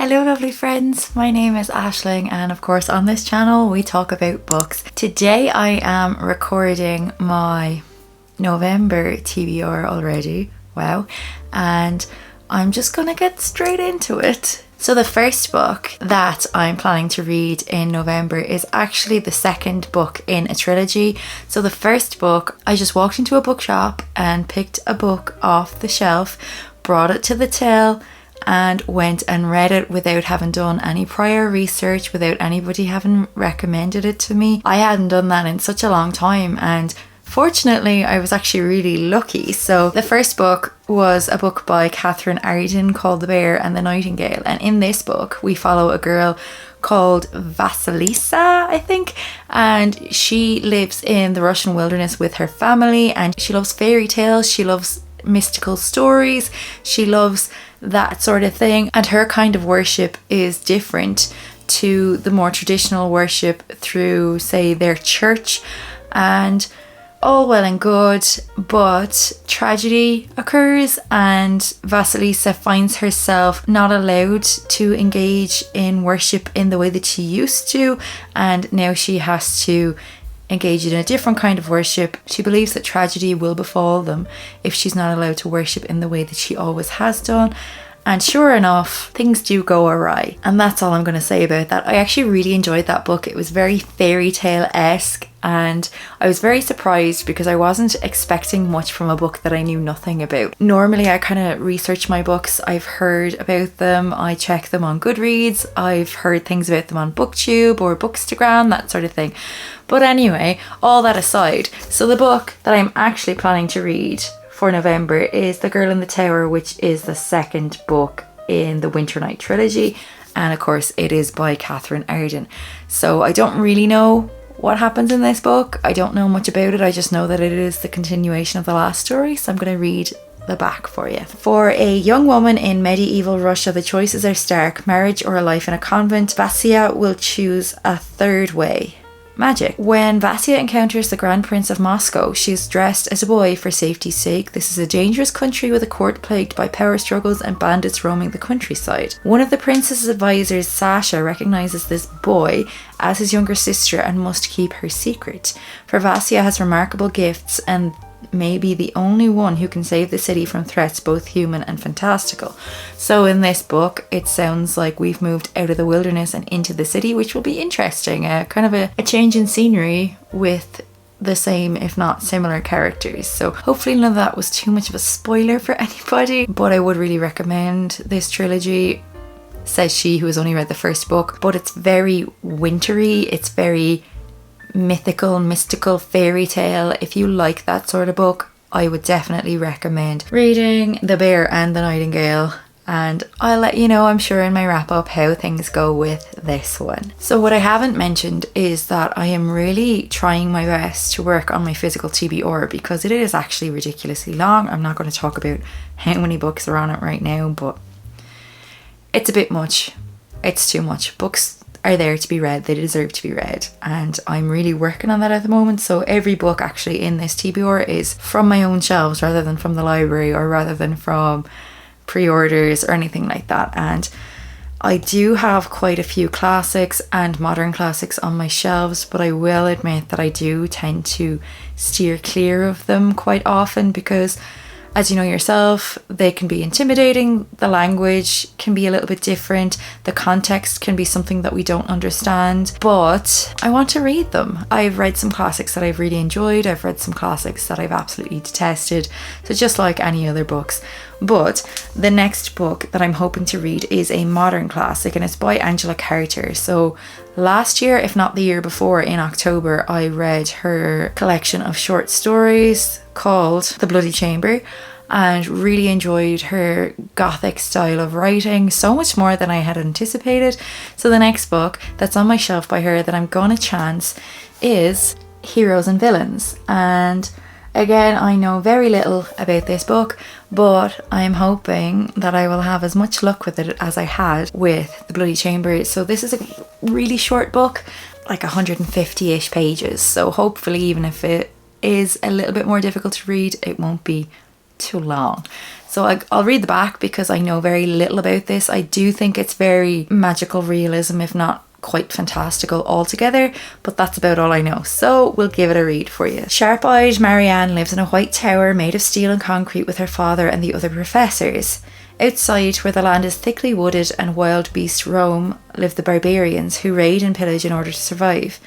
Hello lovely friends, my name is Aisling and of course on this channel we talk about books. Today I am recording my November TBR already, wow, and I'm just gonna get straight into it. So the first book that I'm planning to read in November is actually the second book in a trilogy. So the first book, I just walked into a bookshop and picked a book off the shelf, brought it to the till and went and read it without having done any prior research, without anybody having recommended it to me. I hadn't done that in such a long time, and fortunately I was actually really lucky. So the first book was a book by Katherine Arden called The Bear and the Nightingale, and in this book we follow a girl called Vasilisa, I think, and she lives in the Russian wilderness with her family, and she loves fairy tales, she loves mystical stories, she loves that sort of thing, and her kind of worship is different to the more traditional worship through, say, their church. And all well and good, but tragedy occurs and Vasilisa finds herself not allowed to engage in worship in the way that she used to, and now she has to engage in a different kind of worship. She believes that tragedy will befall them if she's not allowed to worship in the way that she always has done. And sure enough, things do go awry. And that's all I'm going to say about that. I actually really enjoyed that book. It was very fairy tale-esque, and I was very surprised because I wasn't expecting much from a book that I knew nothing about. Normally I kind of research my books, I've heard about them, I check them on Goodreads, I've heard things about them on BookTube or Bookstagram, that sort of thing. But anyway, all that aside, so the book that I'm actually planning to read for November is The Girl in the Tower, which is the second book in the Winter Night trilogy, and of course it is by Katherine Arden. So I don't really know what happens in this book, I don't know much about it, I just know that it is the continuation of the last story, so I'm going to read the back for you. For a young woman in medieval Russia, the choices are stark: marriage or a life in a convent. Vasya will choose a third way: magic. When Vasya encounters the Grand Prince of Moscow, she is dressed as a boy for safety's sake. This is a dangerous country with a court plagued by power struggles and bandits roaming the countryside. One of the prince's advisors, Sasha, recognizes this boy as his younger sister and must keep her secret. For Vasya has remarkable gifts and may be the only one who can save the city from threats both human and fantastical. So in this book it sounds like we've moved out of the wilderness and into the city, which will be interesting, kind of a change in scenery with the same if not similar characters. So hopefully none of that was too much of a spoiler for anybody, but I would really recommend this trilogy, says she who has only read the first book. But it's very wintry, it's very mythical, mystical, fairy tale. If you like that sort of book, I would definitely recommend reading The Bear and the Nightingale, and I'll let you know, I'm sure, in my wrap up how things go with this one. So what I haven't mentioned is that I am really trying my best to work on my physical TBR because it is actually ridiculously long. I'm not going to talk about how many books are on it right now, but it's a bit much. It's too much. Books are there to be read, they deserve to be read, and I'm really working on that at the moment. So every book actually in this TBR is from my own shelves rather than from the library or rather than from pre-orders or anything like that. And I do have quite a few classics and modern classics on my shelves, but I will admit that I do tend to steer clear of them quite often because, as you know yourself, they can be intimidating, the language can be a little bit different, the context can be something that we don't understand, but I want to read them. I've read some classics that I've really enjoyed, I've read some classics that I've absolutely detested, so just like any other books. But the next book that I'm hoping to read is a modern classic, and it's by Angela Carter. So last year, if not the year before, in October, I read her collection of short stories called The Bloody Chamber and really enjoyed her gothic style of writing, so much more than I had anticipated. So the next book that's on my shelf by her that I'm gonna chance is Heroes and Villains, and again, I know very little about this book, but I'm hoping that I will have as much luck with it as I had with The Bloody Chamber. So this is a really short book, like 150-ish pages, so hopefully even if it is a little bit more difficult to read, it won't be too long. So I'll read the back because I know very little about this. I do think it's very magical realism, if not quite fantastical altogether, but that's about all I know. So we'll give it a read for you. Sharp-eyed Marianne lives in a white tower made of steel and concrete with her father and the other professors. Outside, where the land is thickly wooded and wild beasts roam, live the barbarians who raid and pillage in order to survive.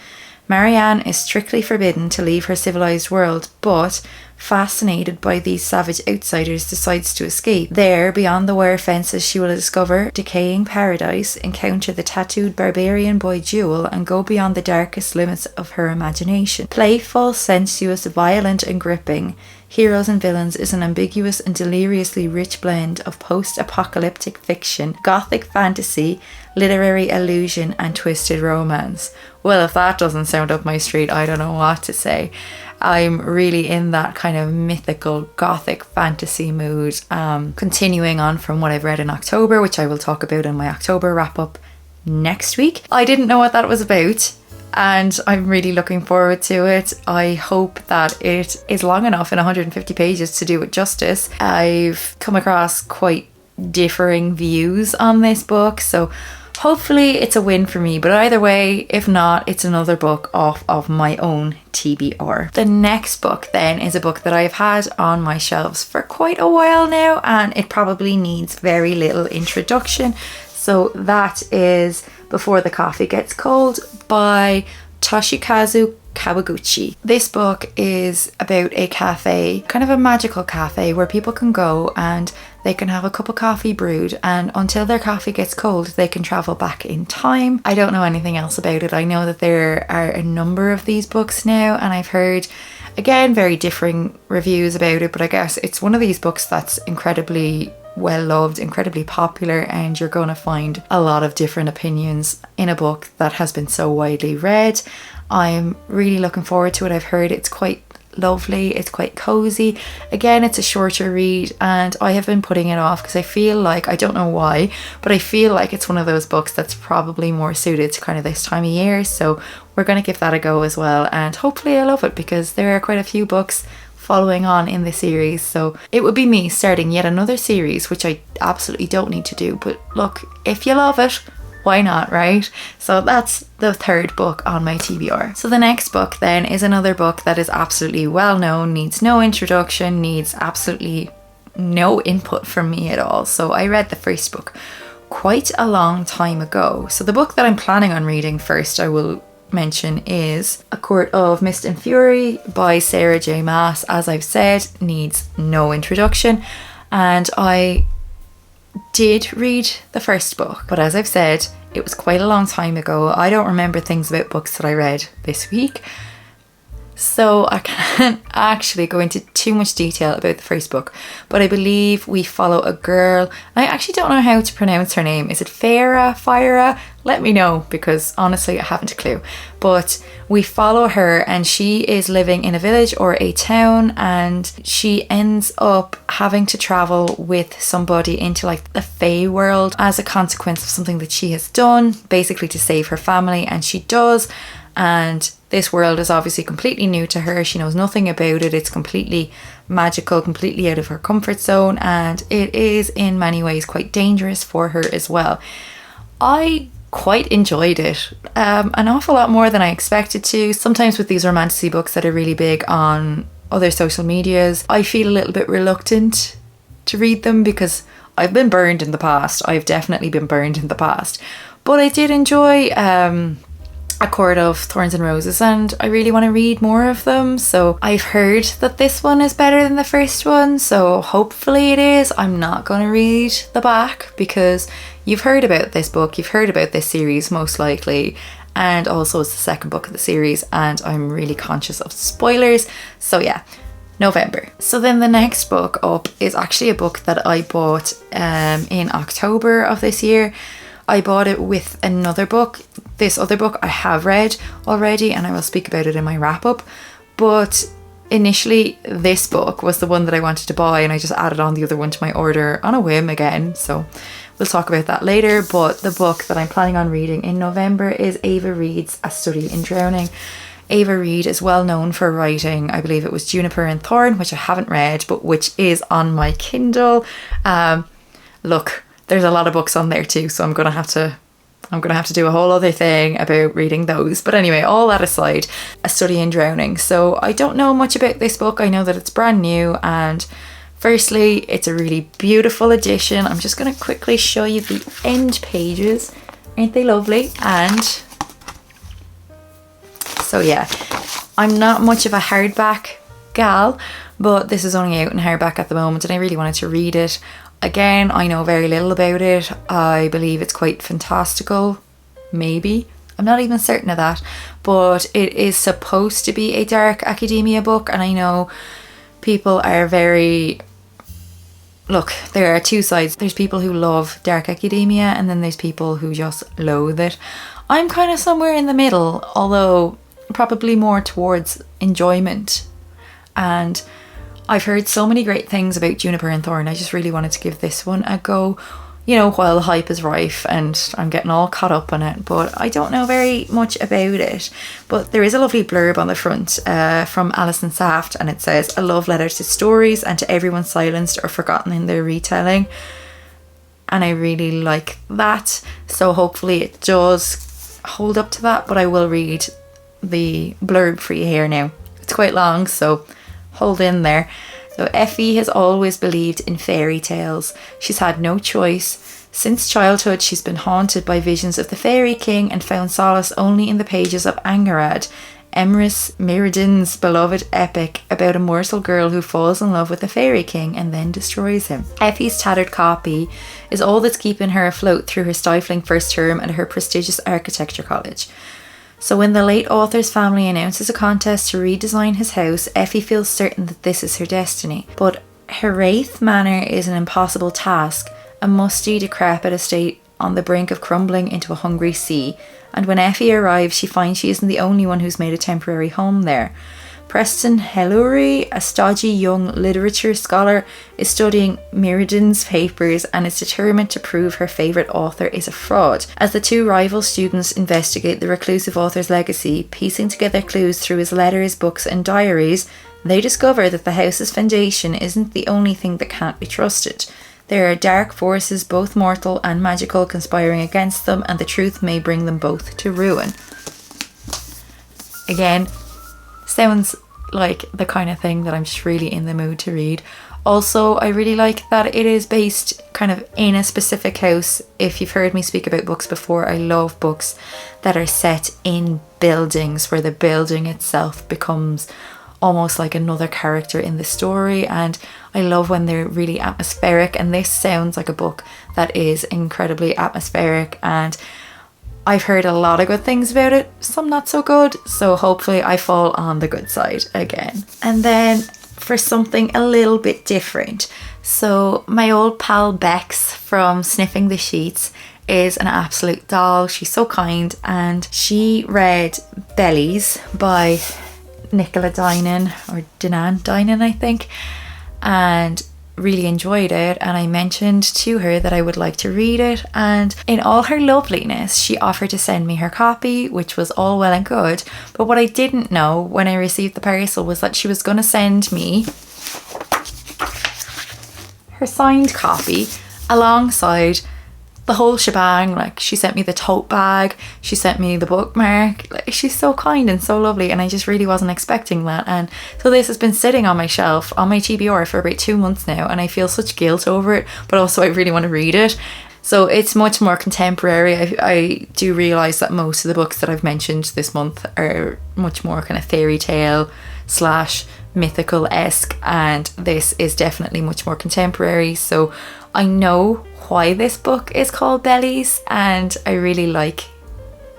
Marianne is strictly forbidden to leave her civilized world, but, fascinated by these savage outsiders, decides to escape. There, beyond the wire fences, she will discover decaying paradise, encounter the tattooed barbarian boy Jewel, and go beyond the darkest limits of her imagination. Playful, sensuous, violent, and gripping, Heroes and Villains is an ambiguous and deliriously rich blend of post-apocalyptic fiction, gothic fantasy, literary illusion, and twisted romance. Well, if that doesn't sound up my street, I don't know what to say. I'm really in that kind of mythical gothic fantasy mood, continuing on from what I've read in October, which I will talk about in my October wrap up next week. I didn't know what that was about, and I'm really looking forward to it. I hope that it is long enough in 150 pages to do it justice. I've come across quite differing views on this book, so hopefully it's a win for me, but either way, if not, it's another book off of my own TBR. The next book then is a book that I've had on my shelves for quite a while now, and it probably needs very little introduction. So that is Before the Coffee Gets Cold by Toshikazu Kawaguchi. This book is about a cafe, kind of a magical cafe, where people can go and they can have a cup of coffee brewed, and until their coffee gets cold they can travel back in time. I don't know anything else about it. I know that there are a number of these books now, and I've heard, again, very differing reviews about it, but I guess it's one of these books that's incredibly well loved, incredibly popular, and you're going to find a lot of different opinions in a book that has been so widely read. I'm really looking forward to it. I've heard it's quite lovely, it's quite cozy. Again, it's a shorter read, and I have been putting it off because I feel like, I don't know why, but I feel like it's one of those books that's probably more suited to kind of this time of year, so we're going to give that a go as well, and hopefully I love it, because there are quite a few books following on in the series, so it would be me starting yet another series, which I absolutely don't need to do, but look, if you love it, why not, right? So that's the third book on my TBR. So the next book then is another book that is absolutely well known, needs no introduction, needs absolutely no input from me at all. So I read the first book quite a long time ago. So the book that I'm planning on reading first, I will mention, is A Court of Mist and Fury by Sarah J. Maas. As I've said, needs no introduction, and I did read the first book, but as I've said, it was quite a long time ago. I don't remember things about books that I read this week, so I can't actually go into too much detail about the first book, but I believe we follow a girl. I actually don't know how to pronounce her name. Is it Fira? Let me know, because honestly I haven't a clue. But we follow her, and she is living in a village or a town, and she ends up having to travel with somebody into like the Fae world as a consequence of something that she has done, basically to save her family, and she does. And this world is obviously completely new to her. She knows nothing about it. It's completely magical, completely out of her comfort zone, and it is in many ways quite dangerous for her as well. I quite enjoyed it, an awful lot more than I expected to. Sometimes with these romantasy books that are really big on other social medias, I feel a little bit reluctant to read them because I've been burned in the past. I've definitely been burned in the past, but I did enjoy A Court of Thorns and Roses, and I really want to read more of them. So I've heard that this one is better than the first one, so hopefully it is. I'm not going to read the back because you've heard about this book, you've heard about this series most likely, and also it's the second book of the series, and I'm really conscious of spoilers. So yeah, November. So then the next book up is actually a book that I bought in October of this year. I bought it with another book. This other book I have read already, and I will speak about it in my wrap up. But initially this book was the one that I wanted to buy, and I just added on the other one to my order on a whim again. So we'll talk about that later. But the book that I'm planning on reading in November is Ava Reid's A Study in Drowning. Ava Reid is well known for writing, I believe it was Juniper and Thorn, which I haven't read, but which is on my Kindle. Look, there's a lot of books on there too, so I'm gonna have to do a whole other thing about reading those. But anyway, all that aside, A Study in Drowning. So I don't know much about this book. I know that it's brand new, and firstly, it's a really beautiful edition. I'm just going to quickly show you the end pages. Aren't they lovely? And so yeah, I'm not much of a hardback gal, but this is only out in hardback at the moment, and I really wanted to read it. Again, I know very little about it. I believe it's quite fantastical, maybe. I'm not even certain of that, but it is supposed to be a dark academia book, and I know people are very... Look, there are two sides. There's people who love dark academia, and then there's people who just loathe it. I'm kind of somewhere in the middle, although probably more towards enjoyment. And I've heard so many great things about Juniper and Thorn. I just really wanted to give this one a go, you know, while the hype is rife, and I'm getting all caught up on it, but I don't know very much about it. But there is a lovely blurb on the front from Alison Saft, and it says, "A love letter to stories and to everyone silenced or forgotten in their retelling." And I really like that, so hopefully it does hold up to that, but I will read the blurb for you here now. It's quite long, so hold in there. So Effie has always believed in fairy tales. She's had no choice. Since childhood, she's been haunted by visions of the Fairy King and found solace only in the pages of Angarad, Emrys Mirrodin's beloved epic about a mortal girl who falls in love with the Fairy King and then destroys him. Effie's tattered copy is all that's keeping her afloat through her stifling first term at her prestigious architecture college. So when the late author's family announces a contest to redesign his house, Effie feels certain that this is her destiny. But her Wraith Manor is an impossible task, a musty, decrepit estate on the brink of crumbling into a hungry sea. And when Effie arrives, she finds she isn't the only one who's made a temporary home there. Preston Hellery, a stodgy young literature scholar, is studying Mirrodin's papers and is determined to prove her favourite author is a fraud. As the two rival students investigate the reclusive author's legacy, piecing together clues through his letters, books and diaries, they discover that the house's foundation isn't the only thing that can't be trusted. There are dark forces, both mortal and magical, conspiring against them, and the truth may bring them both to ruin. Again, sounds like the kind of thing that I'm just really in the mood to read. Also, I really like that it is based kind of in a specific house. If you've heard me speak about books before, I love books that are set in buildings where the building itself becomes almost like another character in the story, and I love when they're really atmospheric, and this sounds like a book that is incredibly atmospheric, and I've heard a lot of good things about it, some not so good, so hopefully I fall on the good side again. And then for something a little bit different, so my old pal Bex from Sniffing the Sheets is an absolute doll. She's so kind, and she read Bellies by Nicola Dinan, I think, and really enjoyed it, and I mentioned to her that I would like to read it, and in all her loveliness she offered to send me her copy, which was all well and good, but what I didn't know when I received the parcel was that she was going to send me her signed copy alongside the whole shebang. Like, she sent me the tote bag, she sent me the bookmark. Like, she's so kind and so lovely, and I just really wasn't expecting that. And so this has been sitting on my shelf on my TBR for about 2 months now, and I feel such guilt over it, but also I really want to read it. So it's much more contemporary. I do realise that most of the books that I've mentioned this month are much more kind of fairy tale / mythical-esque, and this is definitely much more contemporary. So I know why this book is called Bellies, and I really like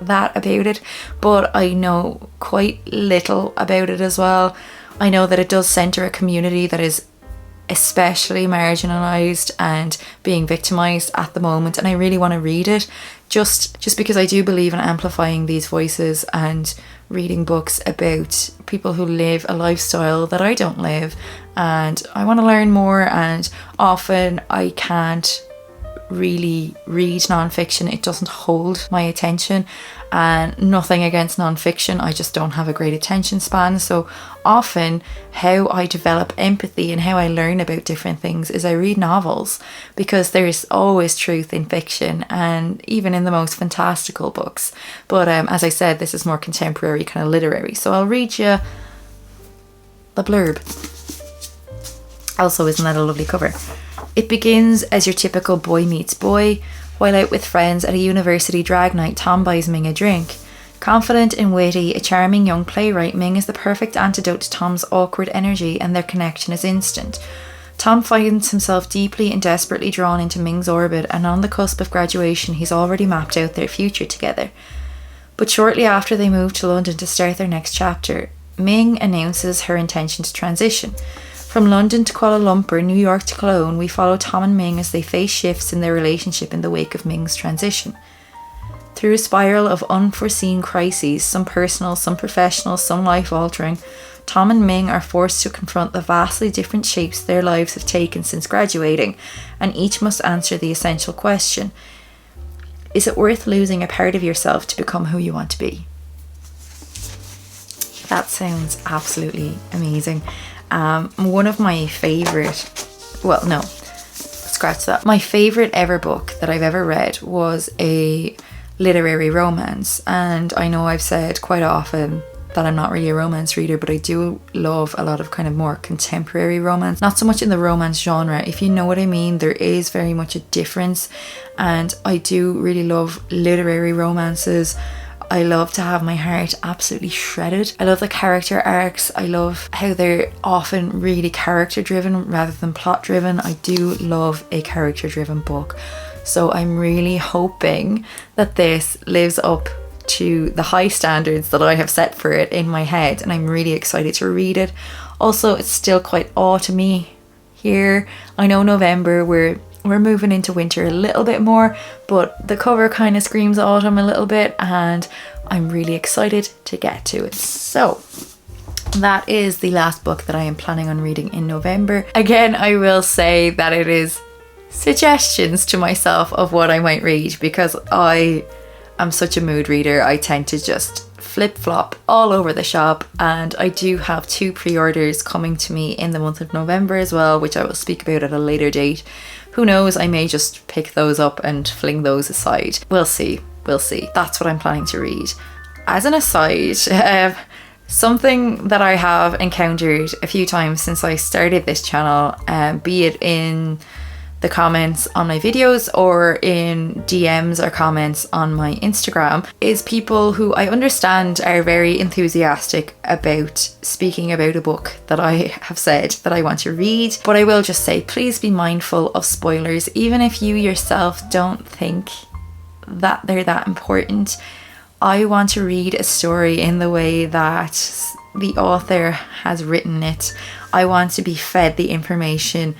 that about it, but I know quite little about it as well. I know that it does centre a community that is especially marginalised and being victimised at the moment, and I really want to read it just because I do believe in amplifying these voices and reading books about people who live a lifestyle that I don't live, and I want to learn more, and often I can't really read non-fiction. It doesn't hold my attention, and nothing against non-fiction, I just don't have a great attention span. So often how I develop empathy and how I learn about different things is I read novels, because there's always truth in fiction and even in the most fantastical books. But as I said, this is more contemporary, kind of literary, so I'll read you the blurb. Also, isn't that a lovely cover? It begins as your typical boy meets boy. While out with friends at a university drag night, Tom buys Ming a drink. Confident and witty, a charming young playwright, Ming is the perfect antidote to Tom's awkward energy, and their connection is instant. Tom finds himself deeply and desperately drawn into Ming's orbit, and on the cusp of graduation, he's already mapped out their future together. But shortly after they move to London to start their next chapter, Ming announces her intention to transition. From London to Kuala Lumpur, New York to Cologne, we follow Tom and Ming as they face shifts in their relationship in the wake of Ming's transition. Through a spiral of unforeseen crises, some personal, some professional, some life-altering, Tom and Ming are forced to confront the vastly different shapes their lives have taken since graduating, and each must answer the essential question: is it worth losing a part of yourself to become who you want to be? That sounds absolutely amazing. One of my favourite, well, no, scratch that. My favourite ever book that I've ever read was a literary romance, and I know I've said quite often that I'm not really a romance reader, but I do love a lot of kind of more contemporary romance, not so much in the romance genre, if you know what I mean. There is very much a difference, and I do really love literary romances. I love to have my heart absolutely shredded. I love the character arcs. I love how they're often really character driven rather than plot driven. I do love a character driven book. So I'm really hoping that this lives up to the high standards that I have set for it in my head, and I'm really excited to read it. Also, it's still quite autumny here. I know November, we're moving into winter a little bit more, but the cover kind of screams autumn a little bit, and I'm really excited to get to it. So that is the last book that I am planning on reading in November. Again, I will say that it is suggestions to myself of what I might read, because I am such a mood reader. I tend to just flip-flop all over the shop, and I do have 2 pre-orders coming to me in the month of November as well, which I will speak about at a later date. Who knows, I may just pick those up and fling those aside. We'll see. That's what I'm planning to read. As an aside, something that I have encountered a few times since I started this channel, be it in the comments on my videos or in DMs or comments on my Instagram, is people who I understand are very enthusiastic about speaking about a book that I have said that I want to read. But I will just say, please be mindful of spoilers, even if you yourself don't think that they're that important. I want to read a story in the way that the author has written it. I want to be fed the information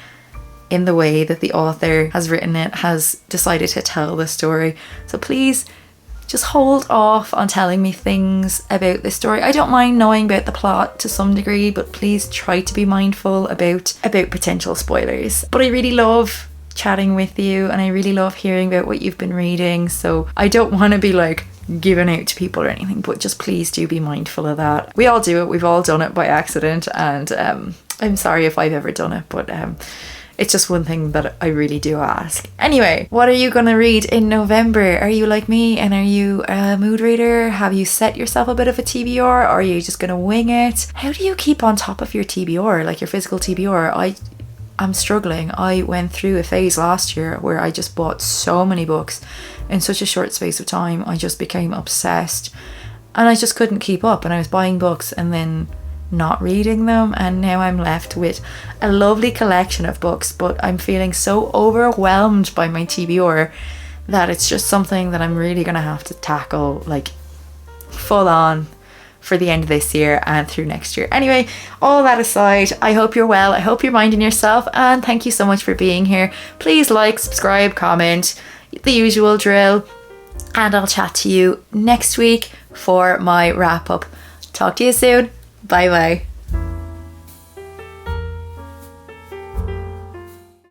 in the way that the author has written it, has decided to tell the story. So please just hold off on telling me things about the story. I don't mind knowing about the plot to some degree, but please try to be mindful about potential spoilers. But I really love chatting with you, and I really love hearing about what you've been reading. So I don't want to be like giving out to people or anything, but just please do be mindful of that. We all do it. We've all done it by accident, and I'm sorry if I've ever done it, but it's just one thing that I really do ask. Anyway, what are you going to read in November? Are you like me, and are you a mood reader? Have you set yourself a bit of a TBR, or are you just going to wing it? How do you keep on top of your TBR, like your physical TBR? I'm struggling. I went through a phase last year where I just bought so many books in such a short space of time. I just became obsessed, and I just couldn't keep up, and I was buying books and then not reading them, and now I'm left with a lovely collection of books, but I'm feeling so overwhelmed by my TBR that it's just something that I'm really gonna have to tackle like full on for the end of this year and through next year. Anyway, all that aside, I hope you're well, I hope you're minding yourself, and thank you so much for being here. Please like, subscribe, comment, the usual drill, and I'll chat to you next week for my wrap up. Talk to you soon. Bye bye.